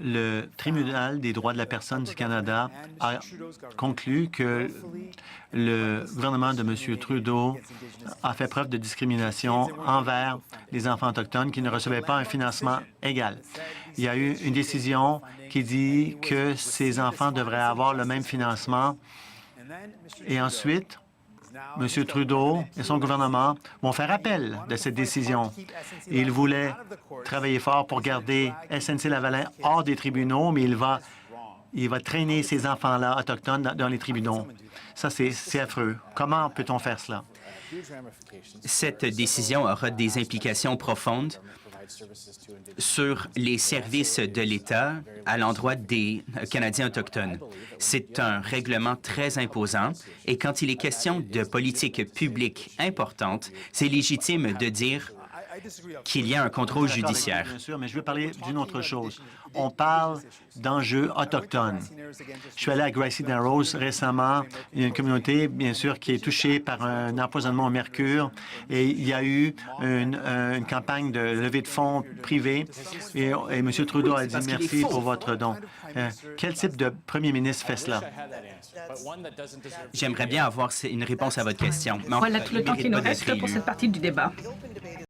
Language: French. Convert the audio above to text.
Le Tribunal des droits de la personne du Canada a conclu que le gouvernement de M. Trudeau a fait preuve de discrimination envers les enfants autochtones qui ne recevaient pas un financement égal. Il y a eu une décision qui dit que ces enfants devraient avoir le même financement. Et ensuite, M. Trudeau et son gouvernement vont faire appel de cette décision. Il voulait travailler fort pour garder SNC-Lavalin hors des tribunaux, mais il va traîner ces enfants-là autochtones dans les tribunaux. Ça, c'est affreux. Comment peut-on faire cela? Cette décision aura des implications profondes sur les services de l'État à l'endroit des Canadiens autochtones. C'est un règlement très imposant et quand il est question de politique publique importante, c'est légitime de dire qu'il y a un contrôle judiciaire. Bien sûr, mais je veux parler d'une autre chose. On parle d'enjeux autochtones. Je suis allé à Gracie Narrows récemment. Il y a une communauté, bien sûr, qui est touchée par un empoisonnement au mercure. Et il y a eu une campagne de levée de fonds privée. Et M. Trudeau a dit merci pour votre don. Quel type de premier ministre fait cela? J'aimerais bien avoir une réponse à votre question. Mais Voilà tout le temps qu'il nous reste pour cette partie du débat.